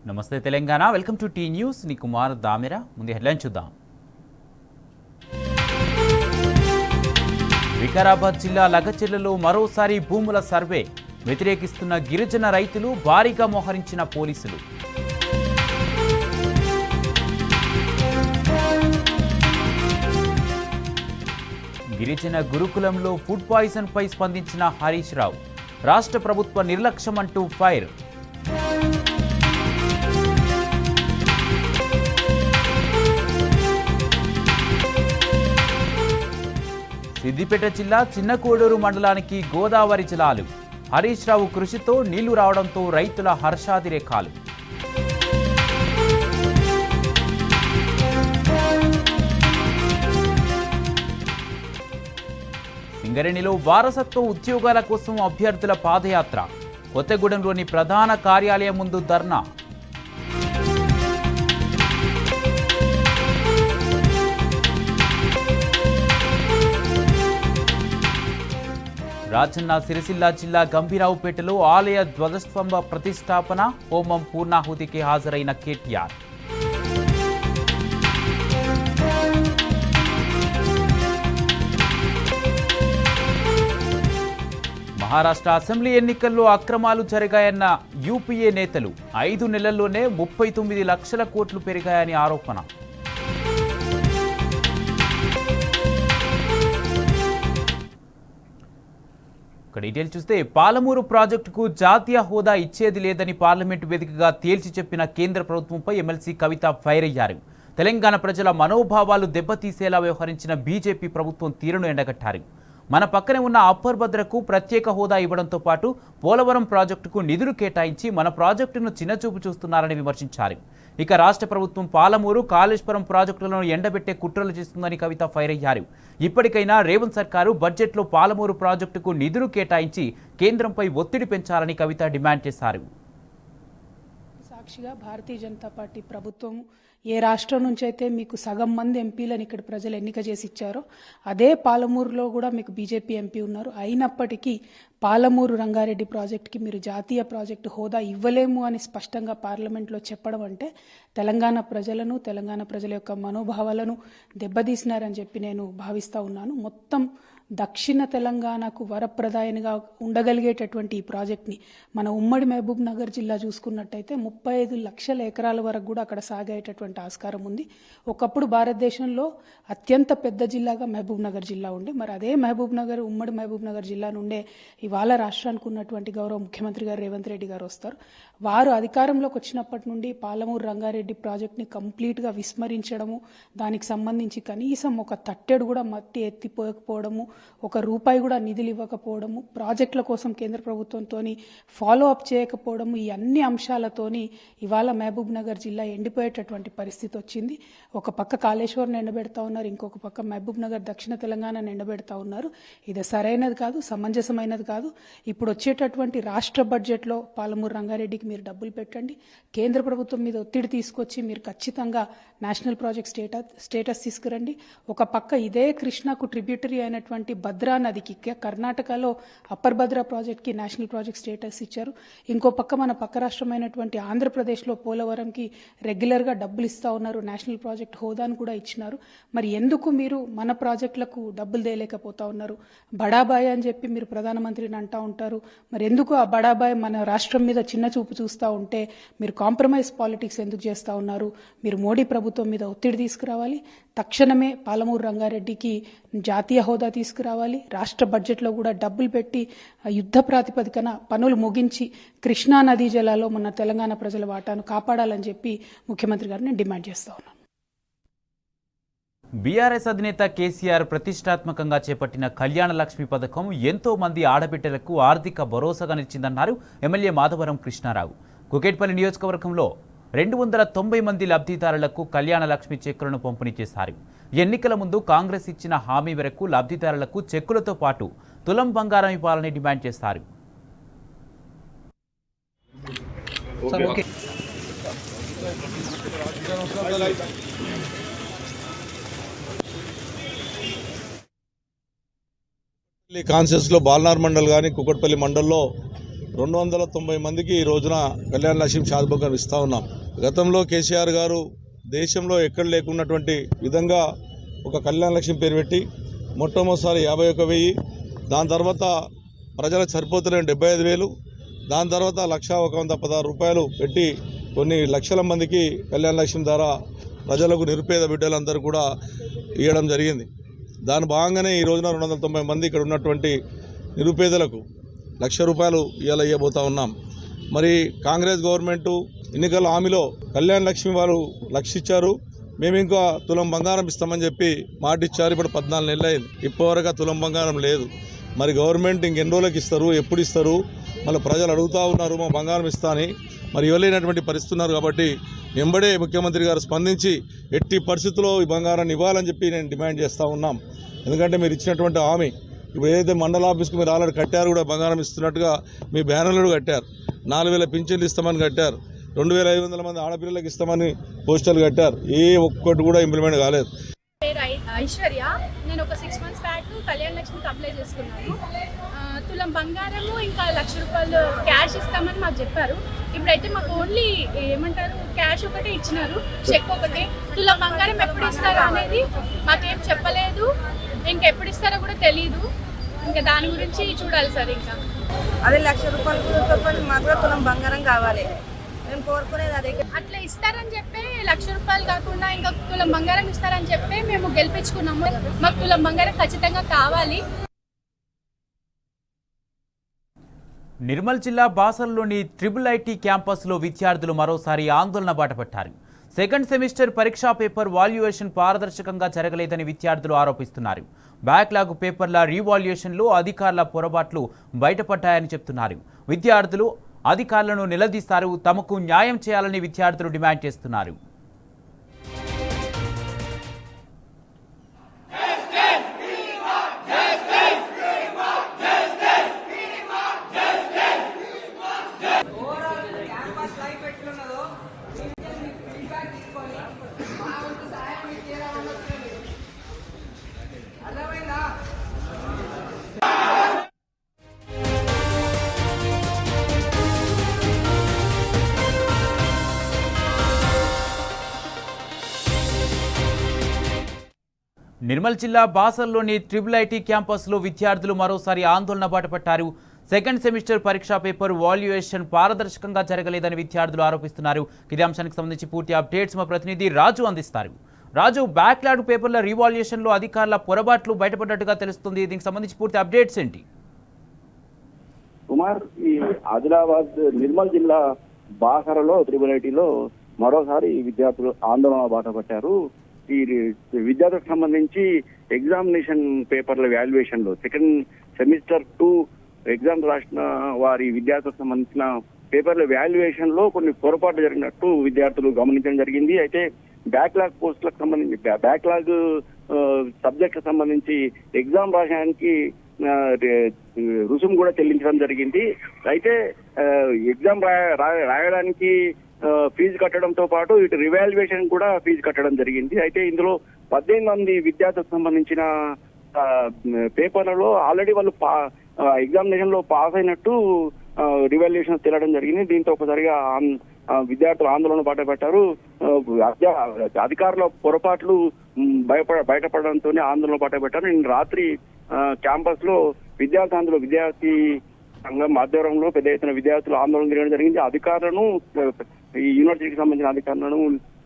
నమస్తే Telangana welcome to T News ని కుమార్ దామెరా ముందు హెడ్లైన్ చూద్దాం. వికారాబాద్ జిల్లా లగచెర్లలో మరోసారి భూముల సర్వే వ్యతిరేకిస్తున్న గిరిజన రైతులు భారీగా మోహరించిన పోలీసులు. గిరిజన గురుకులంలో ఫుడ్ పాయిజన్ పై స్పందించిన హరీష్ రావు రాష్ట్ర ప్రభుత్వ నిర్లక్ష్యం అంటూ ఫైర్. సిద్దిపేట జిల్లా చిన్నకోడూరు మండలానికి గోదావరి జలాలు హరీష్ రావు కృషితో నీళ్లు రావడంతో రైతుల హర్షాతిరేకాలు. సింగరేణిలో వారసత్వ ఉద్యోగాల కోసం అభ్యర్థుల పాదయాత్ర కొత్తగూడెంలోని ప్రధాన కార్యాలయం ముందు ధర్నా. రాజన్న సిరిసిల్ల జిల్లా గంభీరావుపేటలో ఆలయ ధ్వజస్తంభ ప్రతిష్టాపన హోమం పూర్ణాహుతికి హాజరైన కేటీఆర్. మహారాష్ట్ర అసెంబ్లీ ఎన్నికల్లో అక్రమాలు జరిగాయన్న యూపీఏ నేతలు 5 నెలల్లోనే 39 లక్షల కోట్లు పెరిగాయని ఆరోపణ. డీటెయిల్ చూస్తే పాలమూరు ప్రాజెక్టుకు జాతీయ హోదా ఇచ్చేది లేదని పార్లమెంటు వేదికగా తేల్చి చెప్పిన కేంద్ర ప్రభుత్వంపై ఎమ్మెల్సీ కవిత ఫైర్ అయ్యారు. తెలంగాణ ప్రజల మనోభావాలు దెబ్బతీసేలా వ్యవహరించిన బీజేపీ ప్రభుత్వం తీరును ఎండగట్టారు. మన పక్కనే ఉన్న అప్పర్ భద్రకు ప్రత్యేక హోదా ఇవ్వడంతో పాటు పోలవరం ప్రాజెక్టుకు నిధులు కేటాయించి మన ప్రాజెక్టును చిన్నచూపు చూస్తున్నారని విమర్శించారు. ఇక రాష్ట్ర ప్రభుత్వం పాలమూరు కాళేశ్వరం ప్రాజెక్టులను ఎండబెట్టే కుట్రలు చేస్తుందని కవిత ఫైర్ అయ్యారు. ఇప్పటికైనా రేవంత్ సర్కారు బడ్జెట్లో పాలమూరు ప్రాజెక్టుకు నిధులు కేటాయించి కేంద్రంపై ఒత్తిడి పెంచాలని కవిత డిమాండ్ చేశారు. సాక్షిగా భారతీయ జనతా పార్టీ ప్రభుత్వం ఏ రాష్ట్రం నుంచి అయితే మీకు సగం మంది ఎంపీలను ఇక్కడ ప్రజలు ఎన్నిక చేసి ఇచ్చారో అదే పాలమూరులో కూడా మీకు బీజేపీ ఎంపీ ఉన్నారు. అయినప్పటికీ పాలమూరు రంగారెడ్డి ప్రాజెక్టుకి మీరు జాతీయ ప్రాజెక్టు హోదా ఇవ్వలేము అని స్పష్టంగా పార్లమెంట్లో చెప్పడం అంటే తెలంగాణ ప్రజలను తెలంగాణ ప్రజల యొక్క మనోభావాలను దెబ్బతీసినారని చెప్పి నేను భావిస్తూ ఉన్నాను. మొత్తం దక్షిణ తెలంగాణకు వరప్రదాయనిగా ఉండగలిగేటటువంటి ఈ ప్రాజెక్ట్ని మన ఉమ్మడి మహబూబ్ నగర్ జిల్లా చూసుకున్నట్టయితే 35 లక్షల ఎకరాల వరకు కూడా అక్కడ సాగేటటువంటి ఆస్కారం ఉంది. ఒకప్పుడు భారతదేశంలో అత్యంత పెద్ద జిల్లాగా మహబూబ్ నగర్ జిల్లా ఉండే, మరి అదే మహబూబ్ నగర్ ఉమ్మడి మహబూబ్ నగర్ జిల్లా నుండే ఇవాళ రాష్ట్రానికి ఉన్నటువంటి గౌరవ ముఖ్యమంత్రి గారు రేవంత్ రెడ్డి గారు వస్తారు. వారు అధికారంలోకి వచ్చినప్పటి నుండి పాలమూరు రంగారెడ్డి ప్రాజెక్ట్ని కంప్లీట్గా విస్మరించడము, దానికి సంబంధించి కనీసం ఒక తట్టెడు కూడా మట్టి ఎత్తిపోయకపోవడము, ఒక రూపాయి కూడా నిధులు ఇవ్వకపోవడము, ప్రాజెక్టుల కోసం కేంద్ర ప్రభుత్వంతో ఫాలో అప్ చేయకపోవడము, ఈ అన్ని అంశాలతోని ఇవాళ మహబూబ్ నగర్ జిల్లా ఎండిపోయేటటువంటి పరిస్థితి వచ్చింది. ఒక పక్క కాళేశ్వరం ఎండబెడతా ఉన్నారు, ఇంకొక పక్క మహబూబ్ నగర్ దక్షిణ తెలంగాణ ఎండబెడతా ఉన్నారు. ఇది సరైనది కాదు, సమంజసమైనది కాదు. ఇప్పుడు వచ్చేటటువంటి రాష్ట్ర బడ్జెట్లో పాలమూరు రంగారెడ్డికి మీరు డబ్బులు పెట్టండి. కేంద్ర ప్రభుత్వం మీద ఒత్తిడి తీసుకొచ్చి మీరు ఖచ్చితంగా నేషనల్ ప్రాజెక్ట్ స్టేటస్ తీసుకురండి. ఒక పక్క ఇదే కృష్ణాకు ట్రిబ్యూటరీ అయినటువంటి భద్రా నదికి కర్ణాటకలో అప్పర్ భద్రా ప్రాజెక్ట్కి నేషనల్ ప్రాజెక్ట్ స్టేటస్ ఇచ్చారు. ఇంకో పక్క మన పక్క రాష్ట్రమైనటువంటి ఆంధ్రప్రదేశ్లో పోలవరంకి రెగ్యులర్గా డబ్బులు ఇస్తూ ఉన్నారు, నేషనల్ ప్రాజెక్ట్ హోదాను కూడా ఇచ్చినారు. మరి ఎందుకు మీరు మన ప్రాజెక్టులకు డబ్బులు దేలేకపోతా ఉన్నారు? బడాబాయ్ అని చెప్పి మీరు ప్రధానమంత్రిని అంటూ ఉంటారు. మరి ఎందుకు ఆ బడాబాయ్ మన రాష్ట్రం మీద చిన్న చూపు చూస్తూ ఉంటే మీరు కాంప్రమైజ్ పాలిటిక్స్ ఎందుకు చేస్తూ ఉన్నారు? మీరు మోడీ ప్రభుత్వం మీద ఒత్తిడి తీసుకురావాలి. తక్షణమే పాలమూరు రంగారెడ్డికి జాతీయ హోదా తీసుకురావాలి. రాష్ట్ర బడ్జెట్లో కూడా డబ్బులు పెట్టి యుద్ధ ప్రాతిపదికన పనులు ముగించి కృష్ణా నదీ జలాల్లో మన తెలంగాణ ప్రజల వాటాను కాపాడాలని చెప్పి ముఖ్యమంత్రి గారిని డిమాండ్ చేస్తా ఉన్నాను. బీఆర్ఎస్ అధినేత కేసీఆర్ ప్రతిష్టాత్మకంగా చేపట్టిన కళ్యాణ లక్ష్మి పథకం ఎంతో మంది ఆడబిడ్డలకు ఆర్థిక భరోసాగా నిలిచిందన్నారు ఎమ్మెల్యే మాధవరం కృష్ణారావు. కుకేట్పల్లి నియోజకవర్గంలో 290 మంది లబ్ధిదారులకు కళ్యాణ లక్ష్మి చెక్కులను పంపిణీ చేశారు. ఎన్నికల ముందు కాంగ్రెస్ ఇచ్చిన హామీ మేరకు లబ్ధిదారులకు చెక్కులతో పాటు తులం బంగారం ఇవ్వాలని డిమాండ్ చేశారు. కాన్షియస్లో బాల్నార్ మండల్ కానీ కుకట్పల్లి మండల్లో 290 మందికి ఈ రోజున కళ్యాణ లక్ష్మి షాదీ బహుమతులు ఇస్తూ ఉన్నాం. గతంలో కేసీఆర్ గారు దేశంలో ఎక్కడ లేకున్నటువంటి విధంగా ఒక కళ్యాణ లక్ష్మి పేరు పెట్టి మొట్టమొదటిసారి 51,000, దాని తర్వాత ప్రజలకు సరిపోతున్న 75,000, దాని తర్వాత 1,116 రూపాయలు పెట్టి కొన్ని లక్షల మందికి కళ్యాణ లక్ష్మి ద్వారా ప్రజలకు నిరుపేద బిడ్డలందరూ కూడా ఇవ్వడం జరిగింది. దాని భాగంగానే ఈ రోజున 290 మంది ఇక్కడ ఉన్నటువంటి నిరుపేదలకు 1,00,000 రూపాయలు ఇవాళ ఇవ్వబోతా ఉన్నాం. మరి కాంగ్రెస్ గవర్నమెంటు ఎన్నికల హామీలో కళ్యాణ లక్ష్మి వారు 1,00,000 ఇచ్చారు. మేము ఇంకా తులం బంగారం ఇస్తామని చెప్పి మాట ఇచ్చారు. ఇప్పుడు 14 నెలలు అయింది, ఇప్పటివరకు తులం బంగారం లేదు. మరి గవర్నమెంట్ ఇంకెన్ని రోజులకు ఇస్తారు, ఎప్పుడు ఇస్తారు? మళ్ళీ ప్రజలు అడుగుతూ ఉన్నారు మా బంగారం ఇస్తా అని. మరి ఇవ్వలేనటువంటి పరిస్థితి ఉన్నారు. కాబట్టి వెంబడే ముఖ్యమంత్రి గారు స్పందించి ఎట్టి పరిస్థితుల్లో ఈ బంగారాన్ని ఇవ్వాలని చెప్పి నేను డిమాండ్ చేస్తూ ఉన్నాం. ఎందుకంటే మీరు ఇచ్చినటువంటి హామీ ఇప్పుడు ఏదైతే మండల ఆఫీస్కి మీరు ఆల్రెడీ కట్టారు, కూడా బంగారం ఇస్తున్నట్టుగా మీ బ్యానర్లు కట్టారు. 4,000 పింఛన్లు ఇస్తామని కట్టారు. 2,500 మంది ఆడపిల్లలకు ఇస్తామని పోస్టర్లు కట్టారు. ఏ ఒక్కటి కూడా ఇంప్లిమెంట్ కాలేదు. ఐశ్వర్య, నేను ఒక 6 months బ్యాక్ కళ్యాణ లక్ష్మికి అప్లై చేసుకున్నాను. తులం బంగారము ఇంకా 1,00,000 రూపాయలు క్యాష్ ఇస్తామని మాకు చెప్పారు. ఇప్పుడైతే మాకు ఓన్లీ ఏమంటారు క్యాష్ ఒకటే ఇచ్చినారు, చెక్ ఒకటే. తులం బంగారం ఎప్పుడు ఇస్తారో అనేది మాకేం చెప్పలేదు, ఇంకెప్పుడు ఇస్తారో కూడా తెలీదు. ఇంకా దాని గురించి చూడాలి సార్. ఇంకా అదే 1,00,000 రూపాయలు మాకు కూడా తులం బంగారం కావాలి. నేను కోరుకునేది అదే. అట్లా ఇస్తారని చెప్పి 1,00,000 రూపాయలు కాకుండా ఇంకా తులం బంగారం ఇస్తారని చెప్పి మేము గెలిపించుకున్నాము. మాకు తులం బంగారం ఖచ్చితంగా కావాలి. నిర్మల్ జిల్లా బాసర్లోని IIIT క్యాంపస్లో విద్యార్థులు మరోసారి ఆందోళన బాటపట్టారు. సెకండ్ సెమిస్టర్ పరీక్షా పేపర్ వాల్యుయేషన్ పారదర్శకంగా జరగలేదని విద్యార్థులు ఆరోపిస్తున్నారు. బ్యాక్లాగ్ పేపర్ల రీవాల్యుయేషన్లో అధికారుల పొరపాట్లు బయటపడ్డాయని చెప్తున్నారు. విద్యార్థులు అధికారులను నిలదీస్తారు. తమకు న్యాయం చేయాలని విద్యార్థులు డిమాండ్ చేస్తున్నారు. నిర్మల్ జిల్లా బాసర్లోని IIIT క్యాంపస్లో విద్యార్థులు మరోసారి ఆందోళన బాటపట్టారు. సెకండ్ సెమిస్టర్ పరీక్షా పేపర్ వాల్యుయేషన్ పారదర్శకంగా జరగలేదని విద్యార్థులు ఆరోపిస్తున్నారు. ఇదే అంశానికి సంబంధించి పూర్తి అప్డేట్స్ మా ప్రతినిధి రాజు అందిస్తారు. రాజు, బ్యాక్లాగ్ పేపర్ల రీవాల్యుయేషన్లో అధికారుల పొరపాట్లు బయటపడ్డట్టుగా తెలుస్తుంది. దీనికి సంబంధించి పూర్తి అప్డేట్స్ ఏంటి? కుమార్, ఈ ఆదిలాబాద్ నిర్మల్ జిల్లా బాసరలో IIITలో మరోసారి విద్యార్థులు ఆందోళన బాటపట్టారు. ఈ విద్యార్థులకు సంబంధించి ఎగ్జామినేషన్ పేపర్ల వాల్యుయేషన్ లో సెకండ్ సెమిస్టర్ 2 ఎగ్జామ్స్ రాసిన వారి విద్యార్థులకు సంబంధించిన పేపర్ల వాల్యుయేషన్ లో కొన్ని పొరపాట్లు జరిగినట్టు విద్యార్థులు గమనించడం జరిగింది. అయితే బ్యాక్లాగ్ పోస్టులకు సంబంధించి బ్యాక్లాగ్ సబ్జెక్టులకు సంబంధించి ఎగ్జామ్ రాయడానికి రుసుము కూడా చెల్లించడం జరిగింది. అయితే ఎగ్జామ్ రాయడానికి ఫీజు కట్టడంతో పాటు ఇటు రివాల్యుయేషన్ కూడా ఫీజు కట్టడం జరిగింది. అయితే ఇందులో 18 మంది విద్యార్థులకు సంబంధించిన పేపర్లలో ఆల్రెడీ వాళ్ళు ఎగ్జామినేషన్ లో పాస్ అయినట్టు రివాల్యుయేషన్ తెలడం జరిగింది. దీంతో ఒకసారిగా విద్యార్థులు ఆందోళన బాటపట్టారు. అధికారుల పొరపాట్లు బయటపడడంతో ఆందోళన బాటపట్టారు. నిన్న రాత్రి క్యాంపస్ లో విద్యార్థి సంఘం ఆధ్వర్యంలో పెద్ద ఎత్తున విద్యార్థులు ఆందోళన చేయడం జరిగింది. అధికారులను, ఈ యూనివర్సిటీకి సంబంధించిన అధికారులను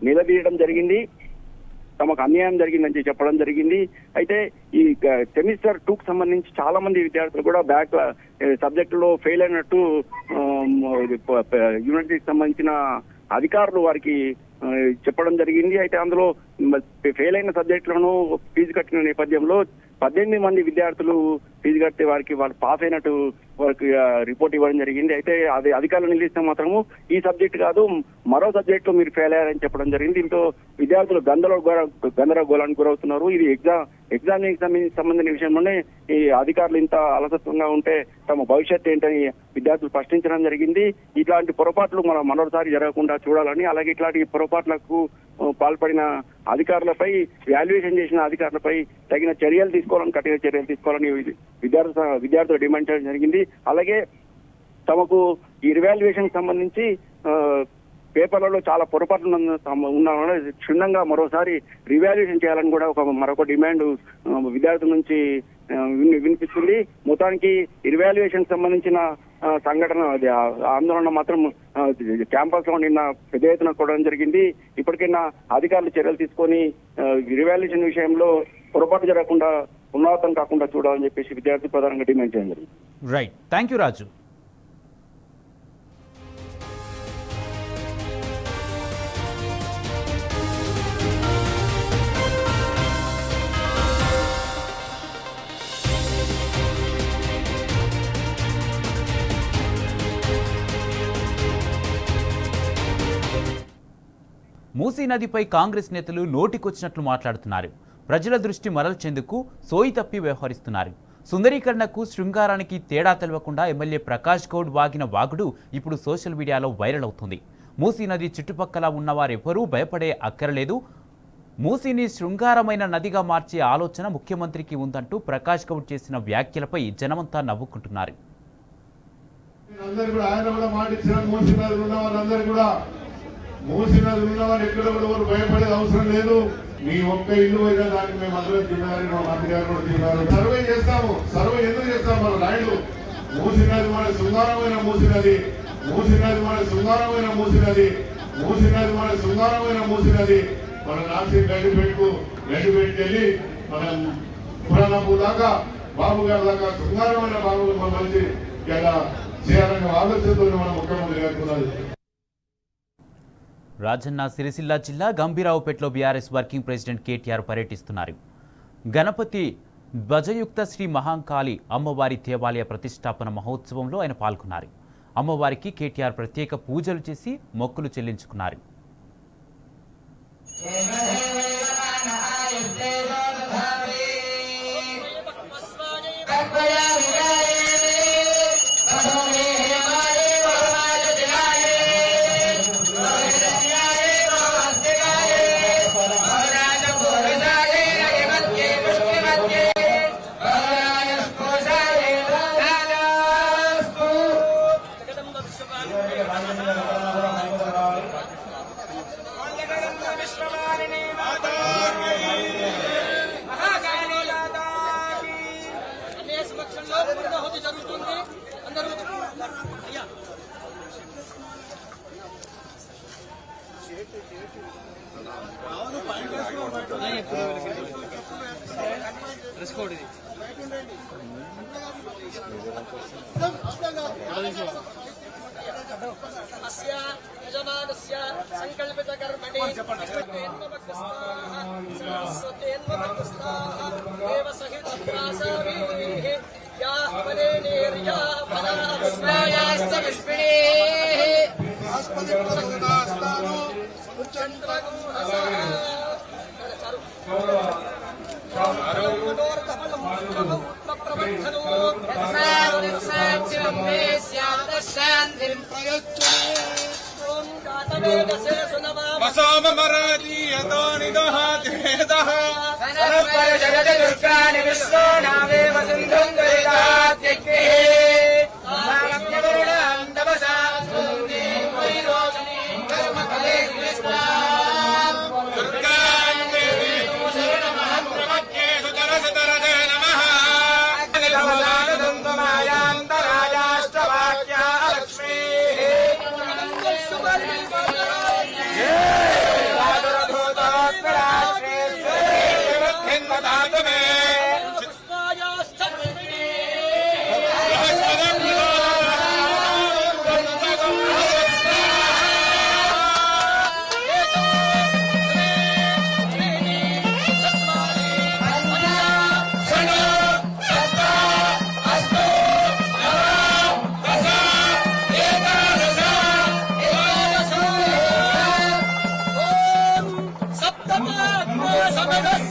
నిలదీయడం జరిగింది. తమకు అన్యాయం జరిగిందని చెప్పడం జరిగింది. అయితే ఈ సెమిస్టర్ 2కు సంబంధించి చాలా మంది విద్యార్థులు కూడా బ్యాక్ సబ్జెక్టులో ఫెయిల్ అయినట్టు యూనివర్సిటీకి సంబంధించిన అధికారులు వారికి చెప్పడం జరిగింది. అయితే అందులో ఫెయిల్ అయిన సబ్జెక్టులను ఫీజు కట్టిన నేపథ్యంలో 18 మంది విద్యార్థులు ఫీజు కడితే వాళ్ళు పాస్ అయినట్టు వారికి రిపోర్ట్ ఇవ్వడం జరిగింది. అయితే అది అధికారులు నిలిస్తే మాత్రము ఈ సబ్జెక్ట్ కాదు, మరో సబ్జెక్ట్ లో మీరు ఫెయిల్ అయ్యారని చెప్పడం జరిగింది. దీంతో విద్యార్థులు గందరగోళానికి గురవుతున్నారు. ఇది ఎగ్జామినేషన్ సంబంధించిన విషయంలోనే ఈ అధికారులు ఇంత అలసత్వంగా ఉంటే తమ భవిష్యత్తు ఏంటని విద్యార్థులు ప్రశ్నించడం జరిగింది. ఇట్లాంటి పొరపాట్లు మరోసారి జరగకుండా చూడాలని, అలాగే ఇట్లాంటి పొరపాట్లకు పాల్పడిన అధికారులపై, వాల్యుయేషన్ చేసిన అధికారులపై తగిన చర్యలు తీసుకోవాలని, కఠిన చర్యలు తీసుకోవాలని విద్యార్థులు డిమాండ్ చేయడం జరిగింది. అలాగే తమకు ఈ రివాల్యుయేషన్ సంబంధించి పేపర్లలో చాలా పొరపాట్లు ఉన్నామని క్షుణ్ణంగా మరోసారి రివాల్యుయేషన్ చేయాలని కూడా మరొక డిమాండ్ విద్యార్థుల నుంచి వినిపిస్తుంది. మొత్తానికి రివాల్యుయేషన్ సంబంధించిన సంఘటన ఆందోళన మాత్రం క్యాంపస్ లో నిన్న పెద్ద ఎత్తున కూడడం జరిగింది. ఇప్పటికైనా అధికారులు చర్యలు తీసుకొని రివాల్యుయేషన్ విషయంలో పొరపాటు జరగకుండా పునరావృతం కాకుండా చూడాలని చెప్పేసి విద్యార్థి ప్రధానంగా డిమాండ్ చేయడం జరిగింది. రైట్, థ్యాంక్ యూ రాజు. మూసీ నదిపై కాంగ్రెస్ నేతలు నోటికొచ్చినట్లు మాట్లాడుతున్నారు. ప్రజల దృష్టి మరల్చేందుకు సోయి తప్పి వ్యవహరిస్తున్నారు. సుందరీకరణకు శృంగారానికి తేడా తెలవకుండా ఎమ్మెల్యే ప్రకాష్ గౌడ్ వాగిన వాగుడు ఇప్పుడు సోషల్ మీడియాలో వైరల్ అవుతుంది. మూసీ నది చుట్టుపక్కల ఉన్నవారెవ్వరూ భయపడే అక్కరలేదు. మూసీని శృంగారమైన నదిగా మార్చే ఆలోచన ముఖ్యమంత్రికి ఉందంటూ ప్రకాష్ గౌడ్ చేసిన వ్యాఖ్యలపై జనమంతా నవ్వుకుంటున్నారు. మూసీ నది ఉన్నవారు ఎక్కడ కూడా భయపడేది అవసరం లేదు. మీ ఒక్క ఇల్లు అయినా దానికి మేము అందరం తిన్నారు, మా మంత్రి గారు కూడా తిన్నారు. సర్వే చేస్తాము. సర్వే ఎందుకు చేస్తాం? మన రాయుడు మూసీ నది మన శృంగారమైన మూసీ నది, మూసీ నది మన శృంగారమైన మూసీ నది, మూసీ నది మన శృంగారమైన మూసీ నది. మన నాసి గడ్డిపెట్టుకు వెళ్ళి మనం పురాణపు దాకా బాబు గారి దాకా శృంగారమైన బాబు మంచి ఇలా చేయాలనే ఆలోచనతో మన ముఖ్యమంత్రి గారికి ఉన్నది. రాజన్న సిరిసిల్ల జిల్లా గంభీరావుపేటలో బీఆర్ఎస్ వర్కింగ్ ప్రెసిడెంట్ కేటీఆర్ పర్యటిస్తున్నారు. గణపతి ధ్వజయుక్త శ్రీ మహాంకాళి అమ్మవారి దేవాలయ ప్రతిష్టాపన మహోత్సవంలో ఆయన పాల్గొన్నారు. అమ్మవారికి కేటీఆర్ ప్రత్యేక పూజలు చేసి మొక్కులు చెల్లించుకున్నారు.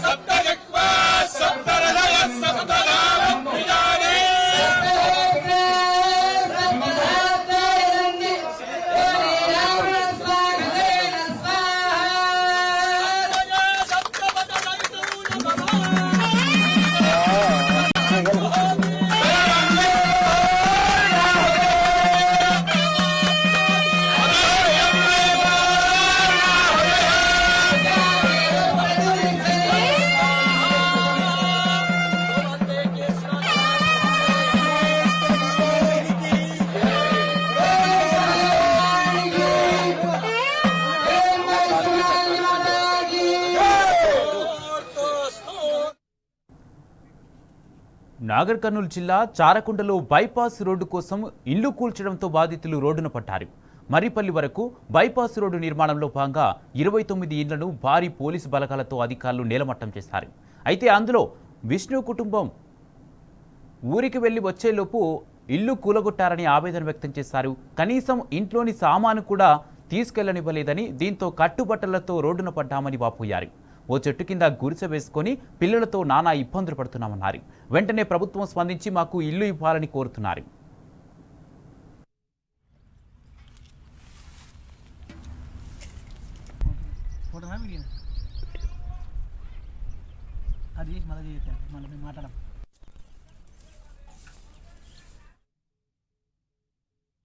सप्त నాగర్ కర్నూలు జిల్లా చారకొండలో బైపాస్ రోడ్డు కోసం ఇల్లు కూల్చడంతో బాధితులు రోడ్డున పడ్డారు. మరిపల్లి వరకు బైపాస్ రోడ్డు నిర్మాణంలో భాగంగా 29 ఇళ్లను భారీ పోలీసు బలగాలతో అధికారులు నేలమట్టం చేశారు. అయితే అందులో విష్ణు కుటుంబం ఊరికి వెళ్లి వచ్చేలోపు ఇల్లు కూలగొట్టారని ఆవేదన వ్యక్తం చేశారు. కనీసం ఇంట్లోని సామాను కూడా తీసుకెళ్లనివ్వలేదని, దీంతో కట్టుబట్టలతో రోడ్డున పడ్డామని వాపోయారు. ఓ చెట్టు కింద గుడిసె వేసుకొని పిల్లలతో నానా ఇబ్బందులు పడుతున్నామన్నారు. వెంటనే ప్రభుత్వం స్పందించి మాకు ఇల్లు ఇవ్వాలని కోరుతున్నారు.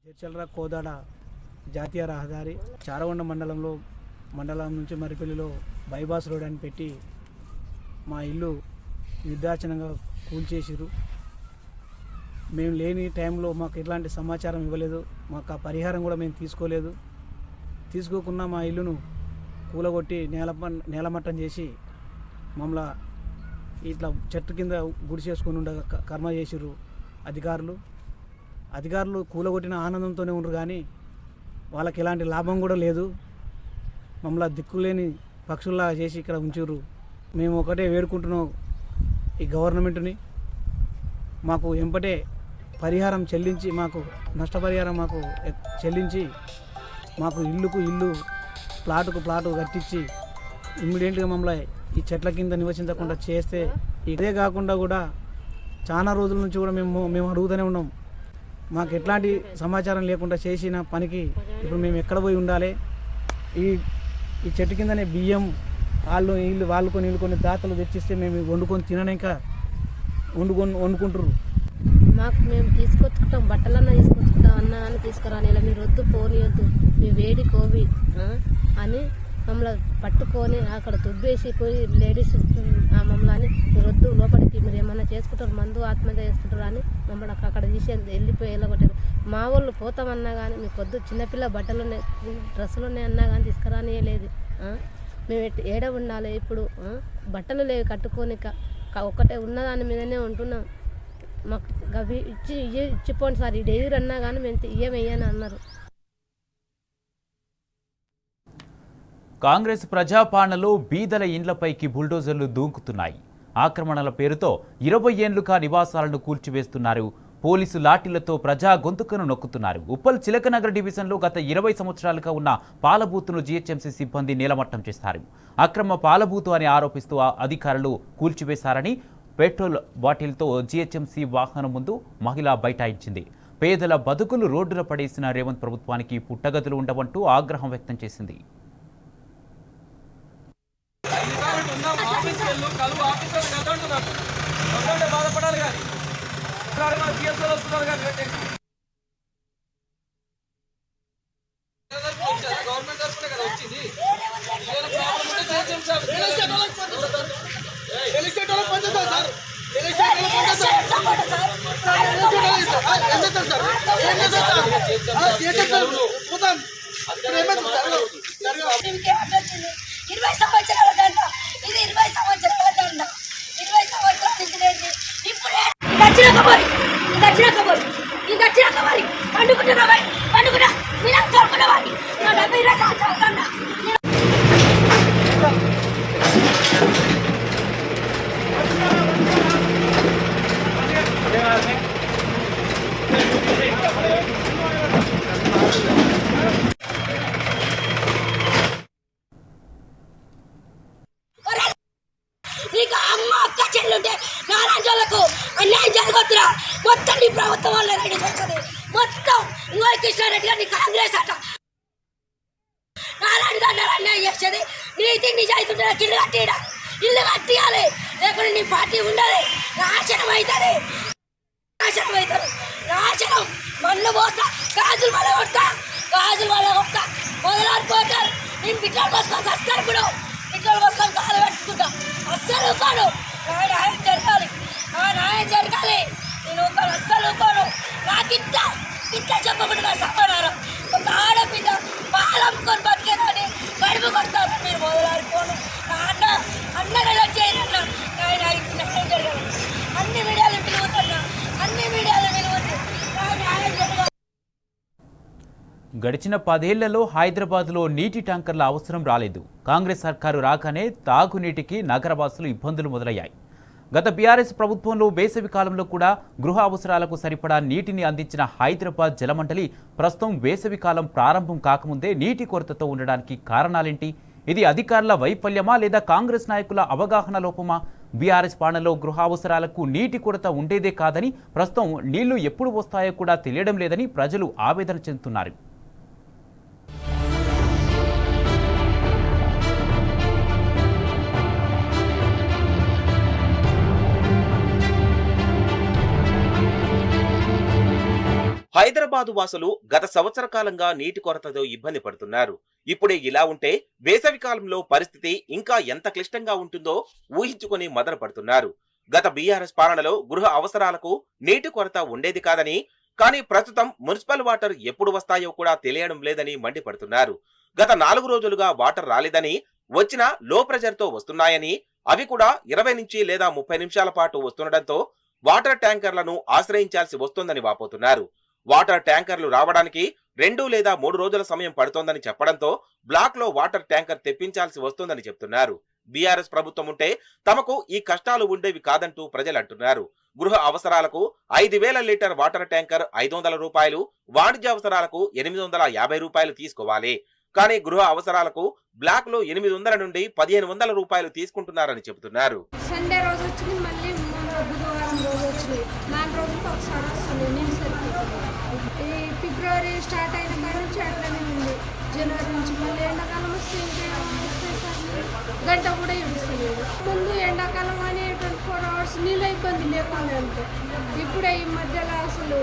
జడ్చర్ల కోదాడ జాతీయ రహదారి చారకొండ మండలం నుంచి మరిపల్లిలో బైపాస్ రోడ్ అని పెట్టి మా ఇల్లు నిర్దాచనంగా కూల్చేసిరు. మేము లేని టైంలో మాకు ఎలాంటి సమాచారం ఇవ్వలేదు. మాకు ఆ పరిహారం కూడా మేము తీసుకోలేదు. తీసుకోకుండా మా ఇల్లును కూలగొట్టి నేలమట్టం చేసి మమ్మల్ని ఇట్లా చెట్టు కింద గుడిసేసుకొని ఉండగా కర్మ చేసిర్రు అధికారులు కూలగొట్టిన ఆనందంతోనే ఉండరు, కానీ వాళ్ళకి ఎలాంటి లాభం కూడా లేదు. మమ్మల్ని దిక్కులేని పక్షుల్లా చేసి ఇక్కడ ఉంచుర్రు. మేము ఒకటే వేడుకుంటున్నాం, ఈ గవర్నమెంట్ని మాకు ఎంపటే పరిహారం చెల్లించి, మాకు నష్టపరిహారం మాకు చెల్లించి, మాకు ఇల్లుకు ఇల్లు ప్లాటుకు ప్లాటు కట్టించి ఇమ్మీడియట్గా మమ్మల్ని ఈ చెట్ల కింద నివసించకుండా చేస్తే, ఇదే కాకుండా కూడా చాలా రోజుల నుంచి కూడా మేము అడుగుతూనే ఉన్నాం. మాకు ఎట్లాంటి సమాచారం లేకుండా చేసిన పనికి ఇప్పుడు మేము ఎక్కడ పోయి ఉండాలి? ఈ చెట్టు కిందనే బియ్యం వాళ్ళకొని దాతలు తెచ్చిస్తే మేము వండుకొని తినలేక వండుకుంటారు. మాకు మేము తీసుకొచ్చుకుంటాం, బట్టలన్నా తీసుకొచ్చుకుంటాం, అన్నాన్ని తీసుకురాని, ఇలా మీరు వద్దు పోనీయొద్దు, మీ వేడి కోవిడ్ అని మమ్మల్ని పట్టుకొని అక్కడ దుబ్బేసి పోయి లేడీస్ మమ్మల్ని మీరు వద్దు లోపలికి, మీరు ఏమన్నా చేసుకుంటారు, మందు ఆత్మహత్య చేసుకుంటారు అని మమ్మల్ని అక్కడ తీసి వెళ్ళిపోయి వెళ్ళగొట్టారు. మా వాళ్ళు పోతామన్నా కానీ మీకు వద్దు, చిన్నపిల్ల బట్టలు ఉన్నాయి, డ్రెస్సులు ఉన్నాయి అన్నా కానీ తీసుకురానియలేదు. మేము ఏడ ఉండాలి ఇప్పుడు? బట్టలు లేవు కట్టుకొని, ఒక్కటే ఉన్నదాని మీదనే ఉంటున్నాం. మాకు అవి ఇచ్చిపోండి సార్, ఈ డెలివరీ అన్నా కానీ మేము ఇయ్యమయ్యాని అన్నారు. కాంగ్రెస్ ప్రజాపాలనలో బీదల ఇండ్లపైకి బుల్డోజర్లు దూకుతున్నాయి. ఆక్రమణల పేరుతో 20 ఏళ్లుగా నివాసాలను కూల్చివేస్తున్నారు. పోలీసు లాఠీలతో ప్రజా గొంతుకను నొక్కుతున్నారు. ఉప్పల్ చిలకనగర్ డివిజన్లో గత 20 సంవత్సరాలుగా ఉన్న పాలబూతును జీహెచ్ఎంసీ సిబ్బంది నేలమట్టం చేశారు. అక్రమ పాలబూతు అని ఆరోపిస్తూ అధికారులు కూల్చివేశారని పెట్రోల్ బాటిల్తో జీహెచ్ఎంసీ వాహనం ముందు మహిళ బైఠాయించింది. పేదల బతుకులు రోడ్డున పడేసిన రేవంత్ ప్రభుత్వానికి పుట్టగదులు ఉండవంటూ ఆగ్రహం వ్యక్తం చేసింది. నీకు అమ్మ అక్క చెల్లుంటే నారాయణకు అన్యాయం జరగొద్దురా. మొత్తం నీ ప్రభుత్వం వల్ల రెడీ చేస్తుంది. మొత్తం ఇంకో కృష్ణారెడ్డి గారిని కాంగ్రెస్ అట నారాయణ గారు అన్యాయం చేసేది. నీతి నిజాయితీ ఉంటే నాకు ఇల్లు కట్టియాలి, లేకుంటే నీ పార్టీ ఉండదు. నాశనం అవుతుంది, నాశనం. మన్ను పోస్తా, గాజులు వల్ల కొడతా మొదలాడిపోతారు. నేను బిడ్డలు పోసుకొని వస్తాను, ఇప్పుడు బిడ్డలు పోసుకొని కాలు పెట్టుకుంటా. అస్సలు కాను, న్యాయం జరగాలి. నేను అస్సలు కాను. నాకు ఇంత చెప్పకుండా నా సమాధానం. ఒక ఆడపిల్ల పాలమ్ముకొని బతికేదాన్ని కడుపు కొడతాను. మీరు మొదలాడిపోను. నా అన్నగా చేయను. న్యాయం జరగాలి. అన్ని మీడియాలు పిలుగుతారు. గడిచిన 10 ఏళ్లలో హైదరాబాద్లో నీటి ట్యాంకర్ల అవసరం రాలేదు. కాంగ్రెస్ సర్కారు రాగానే తాగునీటికి నగరవాసులు ఇబ్బందులు మొదలయ్యాయి. గత బీఆర్ఎస్ ప్రభుత్వంలో వేసవి కాలంలో కూడా గృహ అవసరాలకు సరిపడా నీటిని అందించిన హైదరాబాద్ జలమండలి ప్రస్తుతం వేసవి కాలం ప్రారంభం కాకముందే నీటి కొరతతో ఉండడానికి కారణాలేంటి? ఇది అధికారుల వైఫల్యమా లేదా కాంగ్రెస్ నాయకుల అవగాహన లోపమా? బీఆర్ఎస్ పాలనలో గృహ అవసరాలకు నీటి కొరత ఉండేదే కాదని, ప్రస్తుతం నీళ్లు ఎప్పుడు వస్తాయో కూడా తెలియడం లేదని ప్రజలు ఆవేదన చెందుతున్నారు. హైదరాబాదు వాసులు గత సంవత్సర కాలంగా నీటి కొరతతో ఇబ్బంది పడుతున్నారు. ఇప్పుడే ఇలా ఉంటే వేసవి కాలంలో పరిస్థితి ఇంకా ఎంత క్లిష్టంగా ఉంటుందో ఊహించుకొని మదన పడుతున్నారు. గత బీఆర్ఎస్ పాలనలో గృహ అవసరాలకు నీటి కొరత ఉండేది కాదని, కానీ ప్రస్తుతం మున్సిపల్ వాటర్ ఎప్పుడు వస్తాయో కూడా తెలియడం లేదని మండిపడుతున్నారు. గత 4 రోజులుగా వాటర్ రాలేదని, వచ్చినా లో ప్రెజర్ తో వస్తున్నాయని, అవి కూడా 20 నుంచి లేదా 30 నిమిషాల పాటు వస్తుండటంతో వాటర్ ట్యాంకర్లను ఆశ్రయించాల్సి వస్తోందని వాపోతున్నారు. వాటర్ ట్యాంకర్లు రావడానికి 2 లేదా 3 రోజుల సమయం పడుతోందని చెప్పడంతో బ్లాక్ లో వాటర్ ట్యాంకర్ తెప్పించాల్సి వస్తోందని చెప్తున్నారు. బీఆర్ఎస్ ప్రభుత్వం ఉంటే తమకు ఈ కష్టాలు ఉండేవి కాదంటూ ప్రజలు అంటున్నారు. గృహ అవసరాలకు 5,000 లీటర్ వాటర్ ట్యాంకర్ 500 రూపాయలు, వాణిజ్య అవసరాలకు 850 రూపాయలు తీసుకోవాలి. కానీ గృహ అవసరాలకు బ్లాక్ లో 800 నుండి 1,500 రూపాయలు తీసుకుంటున్నారని చెబుతున్నారు. సండే రోజు వచ్చింది, మళ్ళీ బుధవారం రోజు వచ్చింది. 4 రోజులకు ఒకసారి వస్తుంది. నేను సరిపోతుంది. ఈ ఫిబ్రవరి స్టార్ట్ అయిన కాడ నుంచి అట్లనే ఉంది. జనవరి నుంచి మళ్ళీ ఎండాకాలం వస్తే ఇంకేమొస్తాయి సార్, గంట కూడా ఇడుస్తలేదు. ముందు ఎండాకాలం అని 24 అవర్స్ నీళ్ళ ఇబ్బంది లేకుండా అంతే. ఇప్పుడే ఈ మధ్యలో అసలు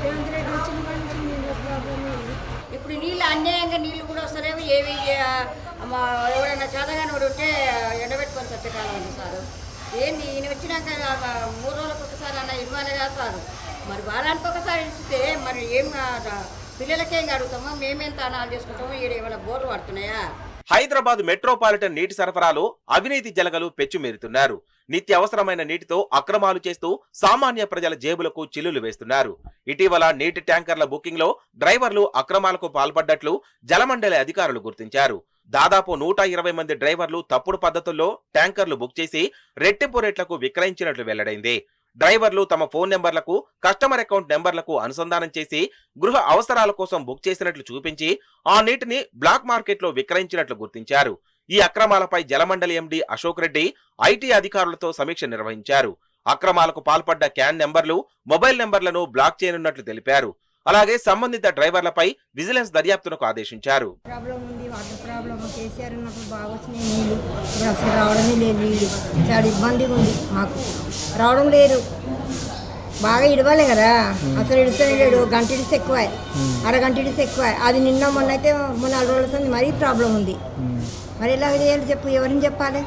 రేవంత్ రెడ్డి వచ్చిన కాడ నుంచి నీళ్ళ ప్రాబ్లం ఉంది. ఇప్పుడు నీళ్ళు అన్యాయంగా నీళ్ళు కూడా వస్తలేవు. ఏవి ఎవరైనా చేతగానే ఉంటే ఎండబెట్టుకొని చట్టకాలం సార్. ఏంది ఈయన వచ్చినాక 3 రోజులకు ఒకసారి అన్న ఇవ్వాలి కదా సార్. మరి వారానికి ఒకసారి ఇస్తే మరి ఏం పిల్లలకేం అడుగుతామో, మేమేం తానాలు చేసుకుంటామో, ఈడ ఏమైనా బోర్లు పడుతున్నాయా? హైదరాబాద్ మెట్రోపాలిటన్ నీటి సరఫరాలో అవినీతి జలగలు పెచ్చుమీరుతున్నారు. నిత్యావసరమైన నీటితో అక్రమాలు చేస్తూ సామాన్య ప్రజల జేబులకు చిల్లులు వేస్తున్నారు. ఇటీవల నీటి ట్యాంకర్ల బుకింగ్ లో డ్రైవర్లు అక్రమాలకు పాల్పడ్డట్లు జలమండలి అధికారులు గుర్తించారు. దాదాపు 120 మంది డ్రైవర్లు తప్పుడు పద్ధతుల్లో ట్యాంకర్లు బుక్ చేసి రెట్టింపు రేట్లకు విక్రయించినట్లు వెల్లడైంది. డ్రైవర్లు తమ ఫోన్ నెంబర్లకు, కస్టమర్ అకౌంట్ నెంబర్లకు అనుసంధానం చేసి గృహ అవసరాల కోసం బుక్ చేసినట్లు చూపించి ఆ నీటిని బ్లాక్ మార్కెట్ లో విక్రయించినట్లు గుర్తించారు. ఈ అక్రమాలపై జలమండలి ఎండీ అశోక్ రెడ్డి ఐటీ అధికారులతో సమీక్ష నిర్వహించారు. అక్రమాలకు పాల్పడ్డ క్యాన్ నెంబర్లు, మొబైల్ నెంబర్లను బ్లాక్ చేయనున్నట్లు తెలిపారు. అలాగే సంబంధిత డ్రైవర్లపై విజిలెన్స్ దర్యాప్తునకు ఆదేశించారు. ప్రాబ్లం ఉంది, వాటర్ ప్రాబ్లం. కేసీఆర్ ఉన్నప్పుడు బాగా వచ్చినాయి నీళ్ళు, ఇప్పుడు అసలు రావడమే లేదు. నీళ్ళు చాలా ఇబ్బందిగా ఉంది, మాకు రావడం లేదు. బాగా ఇడవాలి కదా, అసలు ఇడుస్తూనే లేడు. గంట ఇడిసి ఎక్కువ, అరగంట ఇడిసి ఎక్కువ. అది నిన్న మొన్న అయితే 3-4 రోజుల సంది మరీ ప్రాబ్లం ఉంది. మరి ఎలా చేయాలి చెప్పు, ఎవరిని చెప్పాలి?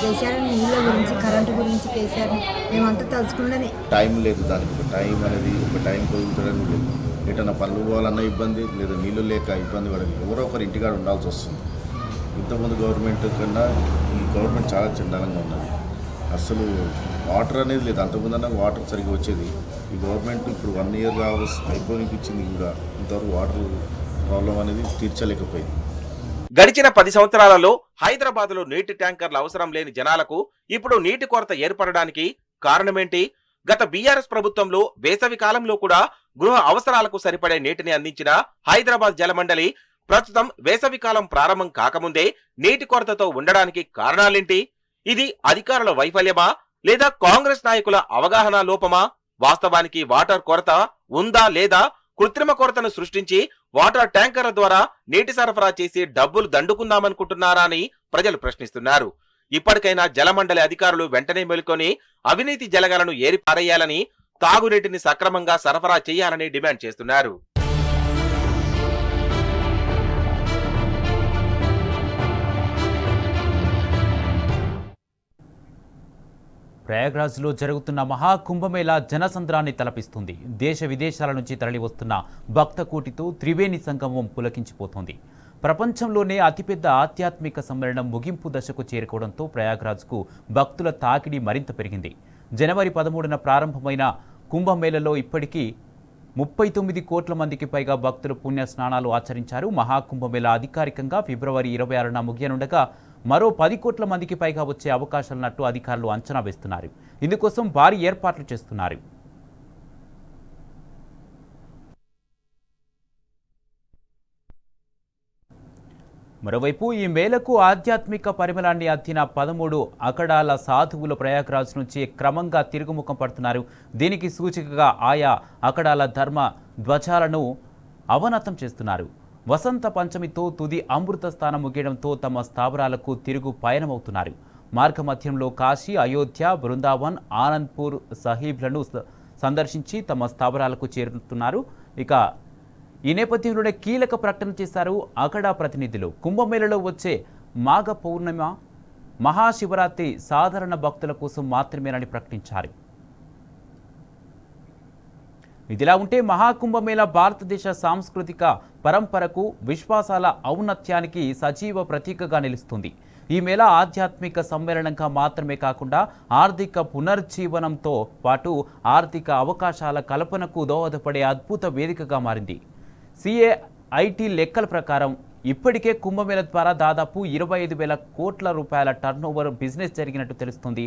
కేసీఆర్ నీళ్ళ గురించి, కరెంటు గురించి కేసీఆర్ మేమంతా తలుచుకుండానే. టైం లేదు, దానికి ఒక టైం అనేది ఒక టైం కుదురుతడం లేదు. ఎటన్నా పనులు పోవాలన్నా ఇబ్బంది, లేదా నీళ్ళు లేక ఇబ్బంది పడదు. ఎవరో ఒకరు ఇంటికాడ ఉండాల్సి వస్తుంది. ఇంతకుముందు గవర్నమెంట్ కన్నా ఈ గవర్నమెంట్ చాలా చండాలంగా ఉన్నది. అసలు వాటర్ అనేది లేదు. అంతకుముందన్నా వాటర్ సరిగ్గా వచ్చేది. ఈ గవర్నమెంట్ ఇప్పుడు 1 ఇయర్ అయిపోయినిపించింది కూడా ఇంతవరకు వాటర్ ప్రాబ్లం అనేది తీర్చలేకపోయింది. గడిచిన 10 సంవత్సరాలలో హైదరాబాద్ లో నీటి ట్యాంకర్ల అవసరం లేని జనాలకు ఇప్పుడు నీటి కొరత ఏర్పడడానికి కారణమేంటి? గత బీఆర్ఎస్ ప్రభుత్వంలో వేసవి కాలంలో కూడా గృహ అవసరాలకు సరిపడే నీటిని అందించిన హైదరాబాద్ జలమండలి ప్రస్తుతం వేసవి కాలం ప్రారంభం కాకముందే నీటి కొరతతో ఉండడానికి కారణాలేంటి? ఇది అధికారుల వైఫల్యమా లేదా కాంగ్రెస్ నాయకుల అవగాహన లోపమా? వాస్తవానికి వాటర్ కొరత ఉందా లేదా కృత్రిమ కొరతను సృష్టించి వాటర్ ట్యాంకర్ల ద్వారా నీటి సరఫరా చేసి డబ్బులు దండుకుందామనుకుంటున్నారా అని ప్రజలు ప్రశ్నిస్తున్నారు. ఇప్పటికైనా జలమండలి అధికారులు వెంటనే మేలుకొని అవినీతి జలగలను ఏరిపారేయాలని, తాగునీటిని సక్రమంగా సరఫరా చేయాలని డిమాండ్ చేస్తున్నారు. ప్రయాగ్రాజ్లో జరుగుతున్న మహాకుంభమేళా జనసంద్రాన్ని తలపిస్తుంది. దేశ విదేశాల నుంచి తరలివస్తున్న భక్తకోటితో త్రివేణి సంగమం పులకించిపోతోంది. ప్రపంచంలోనే అతిపెద్ద ఆధ్యాత్మిక సమ్మేళనం ముగింపు దశకు చేరుకోవడంతో ప్రయాగ్రాజ్కు భక్తుల తాకిడి మరింత పెరిగింది. జనవరి 13న ప్రారంభమైన కుంభమేళలో ఇప్పటికీ 39 కోట్ల మందికి పైగా భక్తులు పుణ్య స్నానాలు ఆచరించారు. మహాకుంభమేళ అధికారికంగా ఫిబ్రవరి 26న ముగియనుండగా మరో 10 కోట్ల మందికి పైగా వచ్చే అవకాశాలున్నట్టు అధికారులు అంచనా వేస్తున్నారు. ఇందుకోసం భారీ ఏర్పాట్లు చేస్తున్నారు. మరోవైపు ఈ మేళకు ఆధ్యాత్మిక పరిమళాన్ని అద్దిన 13 అఖడాల సాధువులు ప్రయాగ్రాజ్ నుంచి క్రమంగా తిరుగుముఖం పడుతున్నారు. దీనికి సూచికగా ఆయా అఖడాల ధర్మ ధ్వజాలను అవనతం చేస్తున్నారు. వసంత పంచమితో తుది అమృత స్థానం ముగియడంతో తమ స్థావరాలకు తిరుగు పయనమవుతున్నారు. మార్గమధ్యంలో కాశీ, అయోధ్య, బృందావన్, ఆనంద్పూర్ సాహీబ్లను సందర్శించి తమ స్థావరాలకు చేరుతున్నారు. ఇక ఈ నేపథ్యంలోనే కీలక ప్రకటన చేశారు అఖడా ప్రతినిధులు. కుంభమేళలో వచ్చే మాఘ పౌర్ణమి, మహాశివరాత్రి సాధారణ భక్తుల కోసం మాత్రమేనని ప్రకటించారు. ఇదిలా ఉంటే మహాకుంభమేళ భారతదేశ సాంస్కృతిక పరంపరకు, విశ్వాసాల ఔన్నత్యానికి సజీవ ప్రతీకగా నిలుస్తుంది. ఈ మేళ ఆధ్యాత్మిక సమ్మేళనంగా మాత్రమే కాకుండా ఆర్థిక పునర్జీవనంతో పాటు ఆర్థిక అవకాశాల కల్పనకు దోహదపడే అద్భుత వేదికగా మారింది. CAIT లెక్కల ప్రకారం ఇప్పటికే కుంభమేళ ద్వారా దాదాపు 25,000 కోట్ల రూపాయల టర్నోవర్ బిజినెస్ జరిగినట్టు తెలుస్తుంది.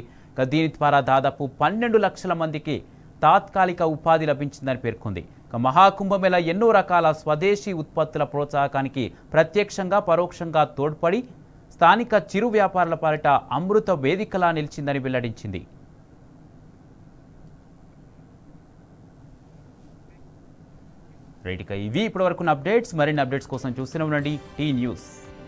దీని ద్వారా దాదాపు 12 లక్షల మందికి తాత్కాలిక ఉపాధి లభించిందని పేర్కొంది. మహాకుంభమేళ ఎన్నో రకాల స్వదేశీ ఉత్పత్తుల ప్రోత్సాహకానికి ప్రత్యక్షంగా పరోక్షంగా తోడ్పడి స్థానిక చిరు వ్యాపారుల పాలిట అమృత వేదికలా నిలిచిందని వెల్లడించింది. రైట్, ఇక ఇవి ఇప్పటివరకు అప్డేట్స్. మరిన్ని అప్డేట్స్ కోసం చూస్తూనే ఉండండి టీ న్యూస్.